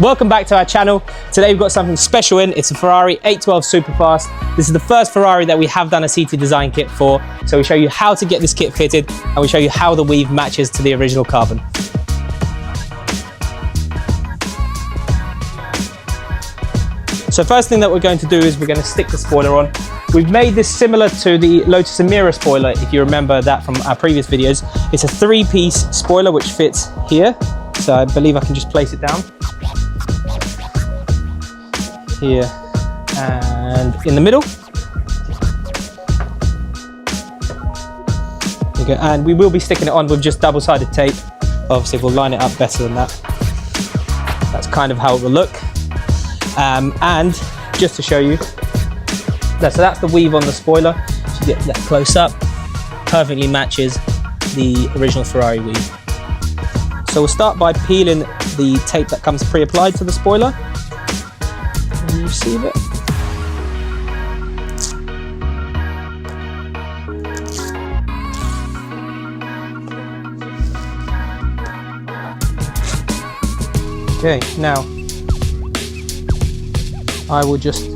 Welcome back to our channel. Today we've got something special in. It's a Ferrari 812 Superfast. This is the first Ferrari that we have done a CT design kit for. So we show you how to get this kit fitted and we show you how the weave matches to the original carbon. So first thing that we're going to do is we're going to stick the spoiler on. We've made this similar to the Lotus Emira spoiler, if you remember that from our previous videos. It's a 3-piece spoiler which fits here. So I believe I can just place it down. Here and in the middle. There you go. And we will be sticking it on with just double-sided tape. Obviously we'll line it up better than that. That's kind of how it will look. And just to show you, so that's the weave on the spoiler. If you get that close up, perfectly matches the original Ferrari weave. So we'll start by peeling the tape that comes pre-applied to the spoiler. And you receive it. Okay, now I will just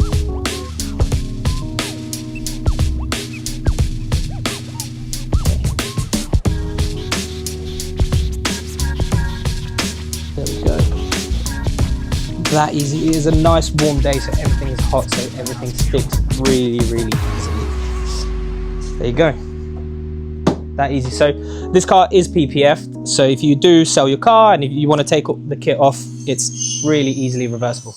that easy. It is a nice warm day, so everything is hot, so everything sticks really easily. There you go. That easy. So this car is PPF'd, so if you do sell your car and if you want to take the kit off, it's really easily reversible.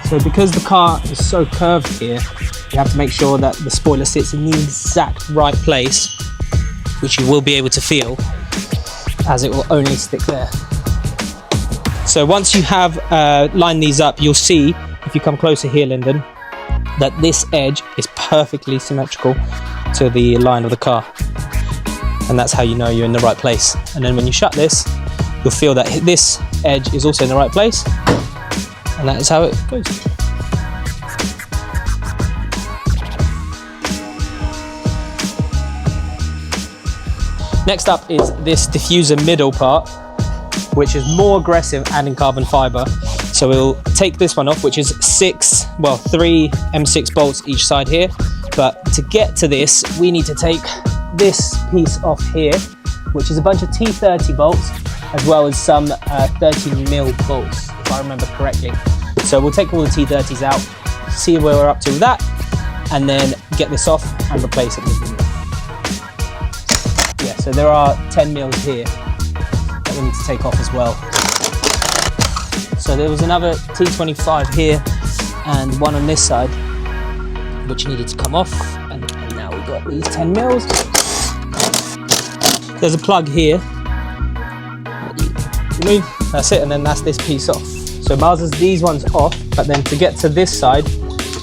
So because the car is so curved here, you have to make sure that the spoiler sits in the exact right place, which you will be able to feel, as it will only stick there. So once you have lined these up, you'll see, if you come closer here, Lyndon, that this edge is perfectly symmetrical to the line of the car. And that's how you know you're in the right place. And then when you shut this, you'll feel that this edge is also in the right place. And that is how it goes. Next up is this diffuser middle part, which is more aggressive and in carbon fiber. So we'll take this one off, which is 3 M6 bolts each side here. But to get to this, we need to take this piece off here, which is a bunch of T30 bolts, as well as some 30mm bolts, if I remember correctly. So we'll take all the T30s out, see where we're up to with that, and then get this off and replace it with them. Yeah, so there are 10mm here that we need to take off as well. So there was another T25 here and one on this side, which needed to come off, and now we've got these 10mm. There's a plug here. Remove, that's it, and then that's this piece off. So Miles has these ones off, but then to get to this side,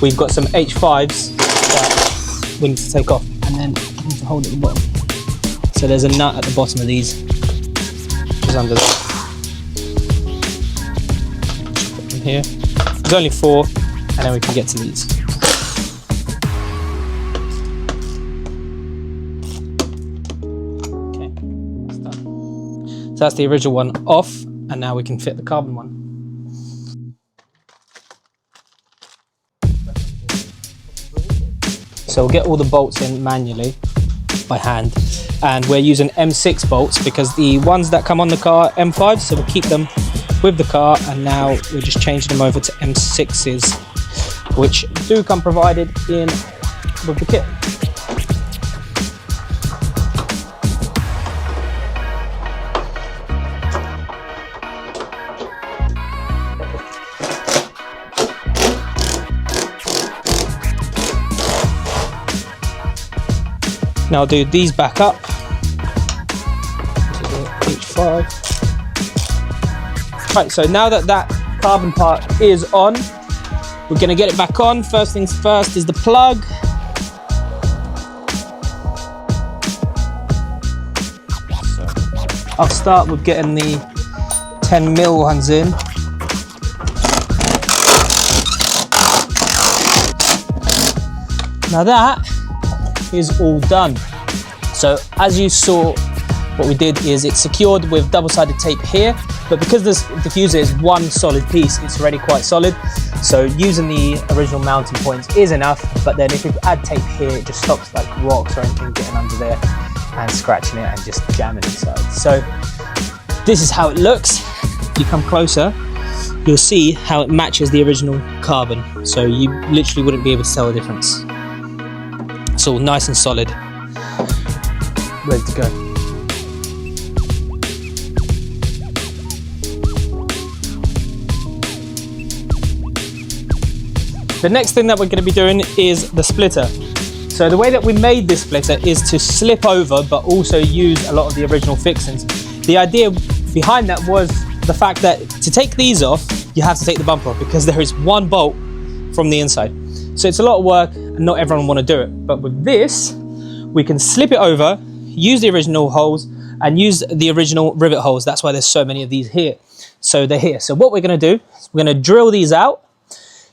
we've got some H5s that we need to take off, and then we need to hold at the bottom. So there's a nut at the bottom of these, which is under there. Put them here. There's only 4, and then we can get to these. Okay, that's done. So that's the original one off, and now we can fit the carbon one. So we'll get all the bolts in manually by hand, and we're using M6 bolts because the ones that come on the car are M5s, so we'll keep them with the car, and now we're just changing them over to M6s, which do come provided in with the kit. Now I'll do these back up. H5. Right, so now that that carbon part is on, we're going to get it back on. First things first is the plug. So I'll start with getting the 10mm ones in. Now that is all done. So as you saw, what we did is it's secured with double-sided tape here, but because this diffuser is one solid piece, it's already quite solid. So using the original mounting points is enough, but then if you add tape here, it just stops like rocks or anything getting under there and scratching it and just jamming inside. So this is how it looks. If you come closer, you'll see how it matches the original carbon. So you literally wouldn't be able to tell the difference. It's all nice and solid, ready to go. The next thing that we're going to be doing is the splitter. So the way that we made this splitter is to slip over, but also use a lot of the original fixings. The idea behind that was the fact that to take these off, you have to take the bumper off because there is one bolt from the inside. So it's a lot of work and not everyone will want to do it. But with this, we can slip it over, use the original holes and use the original rivet holes. That's why there's so many of these here. So they're here. So what we're going to do is we're going to drill these out.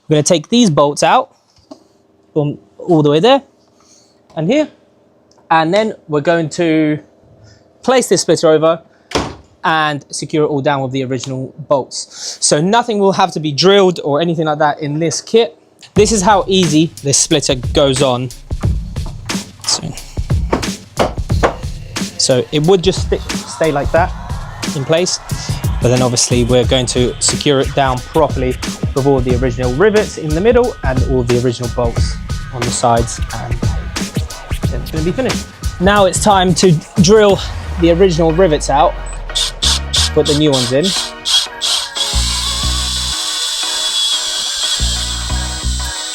We're going to take these bolts out from all the way there and here. And then we're going to place this splitter over and secure it all down with the original bolts. So nothing will have to be drilled or anything like that in this kit. This is how easy this splitter goes on. So it would just stay like that in place, but then obviously we're going to secure it down properly with all the original rivets in the middle and all the original bolts on the sides, and then it's going to be finished. Now it's time to drill the original rivets out, put the new ones in.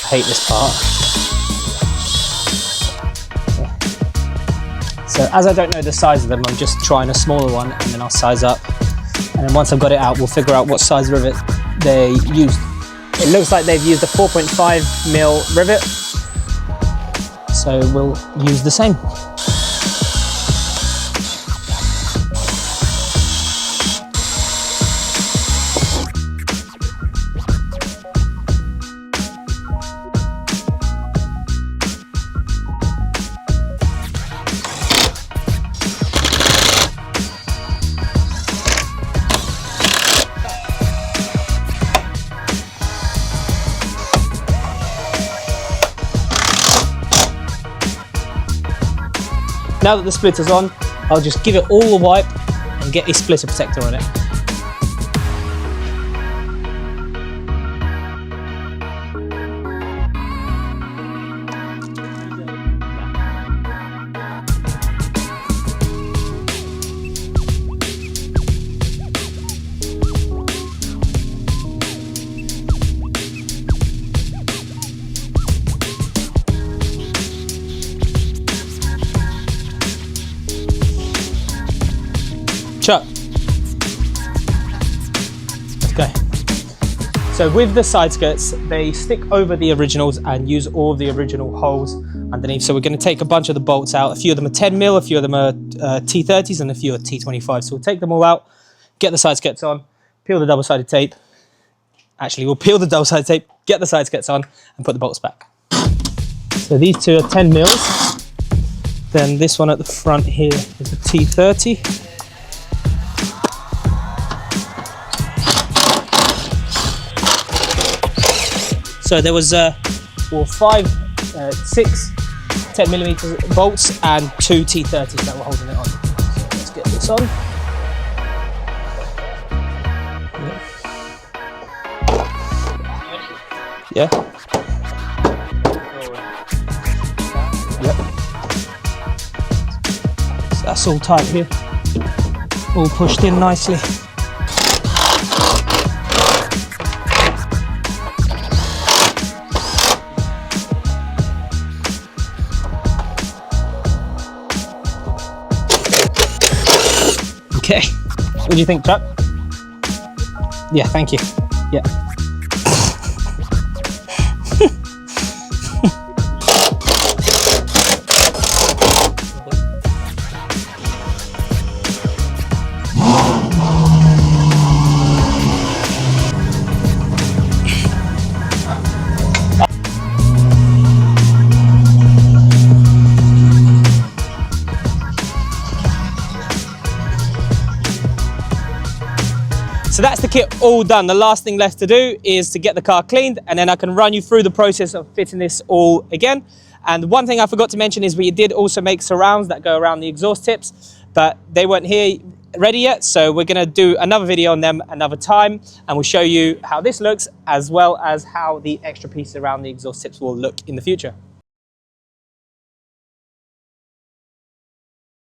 I hate this part. So as I don't know the size of them, I'm just trying a smaller one and then I'll size up. And then once I've got it out, we'll figure out what size rivet they used. It looks like they've used a 4.5mm rivet. So we'll use the same. Now that the splitter's on, I'll just give it all a wipe and get a splitter protector on it. Chuck. Let's go. So with the side skirts, they stick over the originals and use all of the original holes underneath. So we're going to take a bunch of the bolts out. A few of them are 10mm, a few of them are T30s, and a few are T25s. So we'll take them all out, get the side skirts on, peel the double-sided tape. Actually, we'll peel the double-sided tape, get the side skirts on, and put the bolts back. So these two are 10mm. Then this one at the front here is a T30. So there was 6 10mm bolts and 2 T30s that were holding it on. So let's get this on. Yeah. Yep. So that's all tight here. All pushed in nicely. Okay, what do you think, Chuck? Yeah, thank you. Yeah. So that's the kit all done. The last thing left to do is to get the car cleaned, and then I can run you through the process of fitting this all again. And one thing I forgot to mention is we did also make surrounds that go around the exhaust tips, but they weren't here ready yet, so we're going to do another video on them another time, and we'll show you how this looks as well as how the extra pieces around the exhaust tips will look in the future.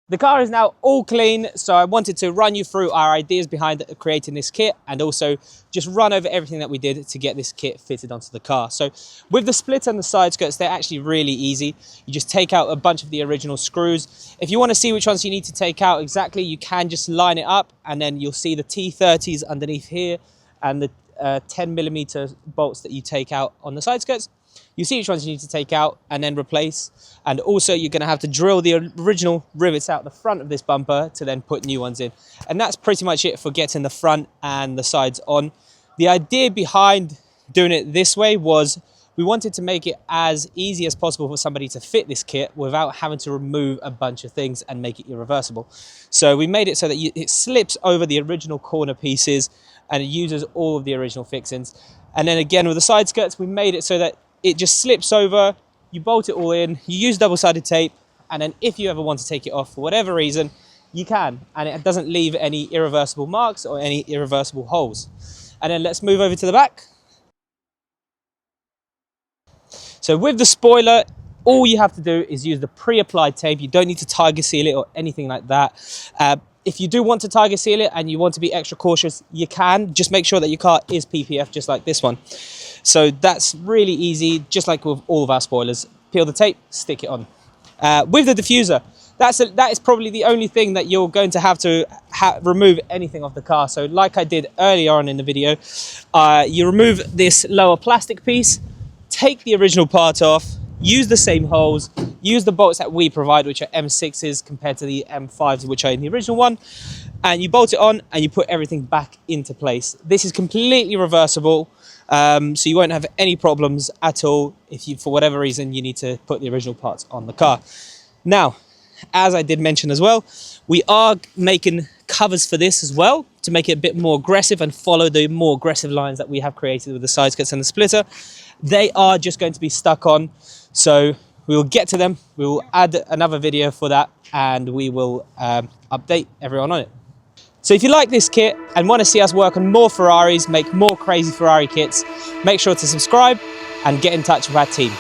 The car is now all clean, so I wanted to run you through our ideas behind creating this kit and also just run over everything that we did to get this kit fitted onto the car. So with the split and the side skirts, they're actually really easy. You just take out a bunch of the original screws. If you want to see which ones you need to take out exactly, you can just line it up, and then you'll see the T30s underneath here and the 10mm bolts that you take out on the side skirts. You see which ones you need to take out and then replace. And also you're going to have to drill the original rivets out the front of this bumper to then put new ones in. And that's pretty much it for getting the front and the sides on. The idea behind doing it this way was we wanted to make it as easy as possible for somebody to fit this kit without having to remove a bunch of things and make it irreversible. So we made it so that it slips over the original corner pieces and it uses all of the original fixings. And then again with the side skirts, we made it so that it just slips over, you bolt it all in, you use double-sided tape, and then if you ever want to take it off for whatever reason, you can, and it doesn't leave any irreversible marks or any irreversible holes. And then let's move over to the back. So with the spoiler, all you have to do is use the pre-applied tape. You don't need to tiger seal it or anything like that. If you do want to tiger seal it and you want to be extra cautious, you can. Just make sure that your car is PPF, just like this one. So that's really easy, just like with all of our spoilers. Peel the tape, stick it on. With the diffuser, that is probably the only thing that you're going to have to remove anything off the car. So like I did earlier on in the video, you remove this lower plastic piece, take the original part off, use the same holes, use the bolts that we provide, which are M6s compared to the M5s, which are in the original one, and you bolt it on and you put everything back into place. This is completely reversible, so you won't have any problems at all if you, for whatever reason, you need to put the original parts on the car. Now, as I did mention as well, we are making covers for this as well to make it a bit more aggressive and follow the more aggressive lines that we have created with the side skirts and the splitter. They are just going to be stuck on, so we will get to them. We will add another video for that, and we will update everyone on it. So if you like this kit and want to see us work on more Ferraris, make more crazy Ferrari kits, make sure to subscribe and get in touch with our team.